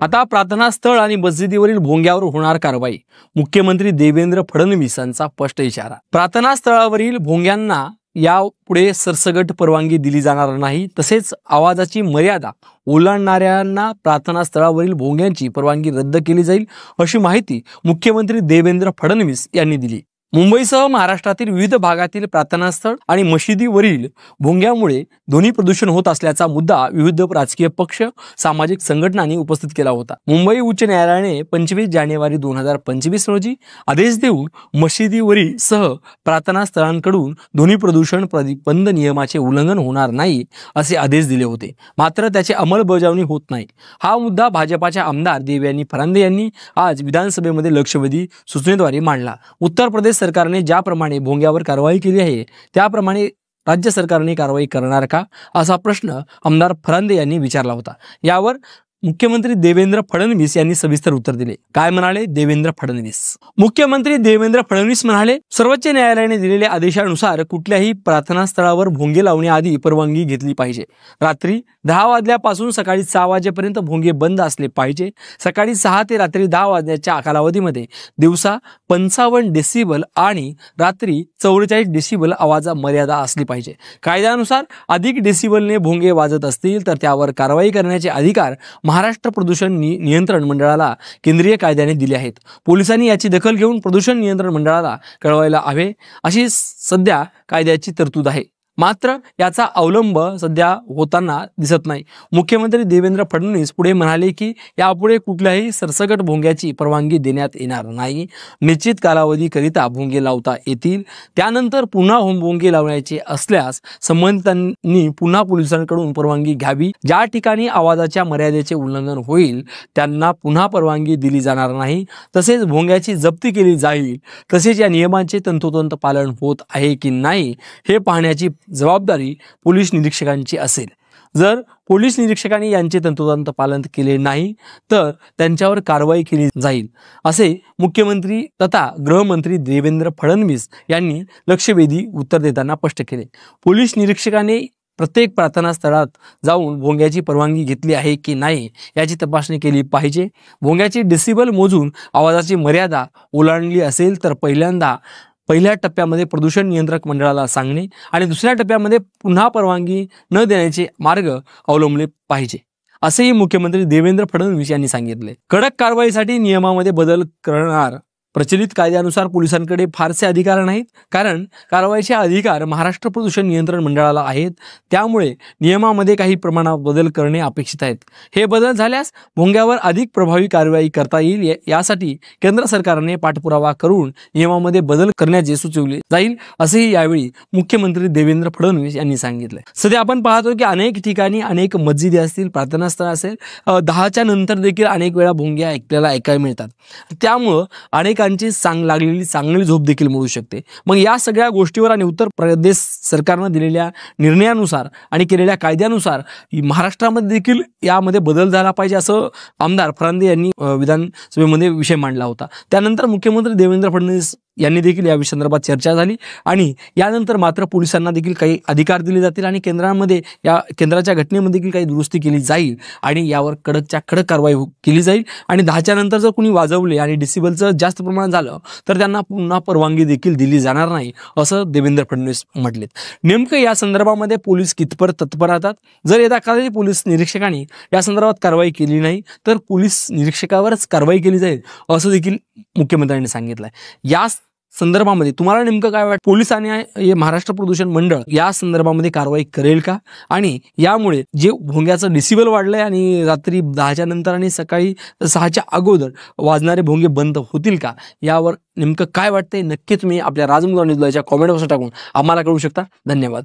आता प्रार्थनास्थळ आणि मस्जिदीवरील भोंग्यावर होणार कारवाई। मुख्यमंत्री देवेंद्र फडणवीस यांचा स्पष्ट इशारा। प्रार्थनास्थळावरील भोंग्यांना यापुढे सरसगट परवानगी दिली जाणार नाही, तसेच आवाजाची मर्यादा ओलांडणाऱ्यांना प्रार्थनास्थळावरील भोंग्यांची परवानगी रद्द केली जाईल, अशी माहिती मुख्यमंत्री देवेंद्र फडणवीस यांनी दिली। मुंबईसह महाराष्ट्रातील विविध भागातील प्रार्थनास्थळ आणि मशिदीवरील भोंग्यामुळे ध्वनी प्रदूषण होत असल्याचा मुद्दा विविध राजकीय पक्ष, सामाजिक संघटनांनी उपस्थित केला होता। मुंबई उच्च न्यायालयाने 25 जानेवारी 2025 रोजी आदेश देऊन मशिदीवरील सह प्रार्थनास्थळांकडून ध्वनी प्रदूषण प्रतिबंध नियमाचे उल्लंघन होणार नाही असे आदेश दिले होते, मात्र त्याची अंमलबजावणी होत नाही। हा मुद्दा भाजपाच्या आमदार देवयानी फरांदे यांनी आज विधानसभेमध्ये लक्षवेधी सूचनेद्वारे मांडला। उत्तर प्रदेश सरकारने ज्याप्रमाणे भोंग्यावर कारवाई केली आहे त्याप्रमाणे राज्य सरकारने कारवाई करणार का, असा प्रश्न आमदार फरांदे यांनी विचारला होता। यावर मुख्यमंत्री देवेंद्र फडणवीस यांनी सविस्तर उत्तर दिले। काय म्हणाले देवेंद्र फडणवीस? मुख्यमंत्री देवेंद्र फडणवीस म्हणाले, सर्वोच्च न्यायालयाने दिलेल्या आदेशानुसार कुठल्याही प्रार्थनास्थळावर भोंगे लावण्याआधी परवानगी घेतली पाहिजे। रात्री 10 वाजल्यापासून सकाळी 6 वाजेपर्यंत भोंगे बंद असले पाहिजे। सकाळी 6 ते रात्री 10 वाजण्याच्या कालावधीमध्ये दिवसा 55 डेसिबल आणि रात्री 44 डेसिबल आवाजा मर्यादा असली पाहिजे। कायद्यानुसार अधिक डेसिबलने भोंगे वाजत असतील तर त्यावर कारवाई करण्याचे अधिकार महाराष्ट्र प्रदूषण नियंत्रण मंडळाला केंद्रीय कायद्याने दिले आहेत। पोलिसांनी याची दखल घेऊन प्रदूषण नियंत्रण मंडळाला कळवायला हवे, अशी सध्या कायद्याची तरतूद आहे, मात्र याचा अवलंब सध्या होताना दिसत नाही। मुख्यमंत्री देवेंद्र फडणवीस पुढे म्हणाले की यापुढे कुठल्याही सरसगट भोंग्याची परवानगी देण्यात येणार नाही। निश्चित कालावधीकरिता भोंगे लावता येतील, त्यानंतर पुन्हा भोंगे लावण्याचे असल्यास संबंधितांनी पुन्हा पोलिसांकडून परवानगी घ्यावी। ज्या ठिकाणी आवाजाच्या मर्यादेचे उल्लंघन होईल त्यांना पुन्हा परवानगी दिली जाणार नाही, तसेच भोंग्याची जप्ती केली जाईल। तसेच या नियमांचे तंतोतंत पालन होत आहे की नाही हे पाहण्याची जबाबदारी पोलीस निरीक्षकांची असेल। जर पोलीस निरीक्षकांनी यांचे तंतोतंत पालन केले नाही तर त्यांच्यावर कारवाई केली जाईल, असे मुख्यमंत्री तथा गृहमंत्री देवेंद्र फडणवीस यांनी लक्षवेधी उत्तर देताना स्पष्ट केले। पोलीस निरीक्षकाने प्रत्येक प्रार्थनास्थळात जाऊन भोंग्याची परवानगी घेतली आहे की नाही याची तपासणी केली पाहिजे। भोंग्याची डेसिबल मोजून आवाजाची मर्यादा ओलांडली असेल तर पहिल्या टप्प्यामध्ये प्रदूषण नियंत्रक मंडळाला सांगणे आणि दुसऱ्या टप्प्यामध्ये पुन्हा परवानगी न देण्याचे मार्ग अवलंबले पाहिजे, असेही मुख्यमंत्री देवेंद्र फडणवीस यांनी सांगितले। कडक कारवाईसाठी नियमामध्ये बदल करणार। प्रचलित कायद्यानुसार पोलिसांकडे फारसे अधिकार नाहीत, कारण कारवाईचे अधिकार महाराष्ट्र प्रदूषण नियंत्रण मंडळाला आहेत। त्यामुळे नियमामध्ये काही प्रमाणात बदल करणे अपेक्षित आहेत। हे बदल झाल्यास भोंग्यावर अधिक प्रभावी कारवाई करता येईल। यासाठी केंद्र सरकारने पाठपुरावा करून नियमामध्ये बदल करण्याचे सुचवले जाईल, असेही यावेळी मुख्यमंत्री देवेंद्र फडणवीस यांनी सांगितले। सध्या आपण पाहतो की अनेक ठिकाणी अनेक मस्जिदी असतील, प्रार्थनास्थळ असेल, 10च्या नंतर देखील अनेक वेळा भोंगे आपल्याला ऐकायला मिळतात। त्यामुळे अनेक लागलेली चांगली झोप देखील मिळू शकते। मग या सगळ्या गोष्टीवर आणि उत्तर प्रदेश सरकारने दिलेल्या निर्णयानुसार आणि केलेल्या कायद्यानुसार महाराष्ट्रामध्ये देखील यामध्ये बदल झाला पाहिजे, असं आमदार फरांदे यांनी विधानसभेमध्ये विषय मांडला होता। त्यानंतर मुख्यमंत्री देवेंद्र फडणवीस यांनी देखील या संदर्भात चर्चा झाली आणि यानंतर मात्र पोलिसांना देखील काही अधिकार दिले जातील आणि केंद्राच्या घटनेमध्ये देखील काही दुरुस्ती केली जाईल आणि यावर कडकच्या कडक कारवाई केली जाईल। आणि 10च्या नंतर जर कोणी वाजवले आणि डेसिबलचं जास्त प्रमाण झालं तर त्यांना पुन्हा परवानगी देखील दिली जाणार नाही, असं देवेंद्र फडणवीस म्हटलेत। नेमकं या संदर्भामध्ये पोलीस कितपत तत्पर राहतात? जर एखाद्या पोलीस निरीक्षकांनी या संदर्भात कारवाई केली नाही तर पोलीस निरीक्षकावरच कारवाई केली जाईल, असं देखील मुख्यमंत्र्यांनी सांगितलंय। या संदर्भामध्ये तुम्हाला नेमकं काय वाटतं? पोलीस आणि महाराष्ट्र प्रदूषण मंडळ या संदर्भामध्ये कारवाई करेल का? आणि यामुळे जे भोंग्याचं डेसिबल वाढलंय आणि रात्री 10च्या नंतर आणि सकाळी 6च्या अगोदर वाजणारे भोंगे बंद होतील का, यावर नेमकं काय वाटतंय? नक्की तुम्ही आपल्या राजमुद्रा न्यूजच्या कॉमेंट बॉक्समध्ये टाकून आम्हाला कळवू शकता। धन्यवाद।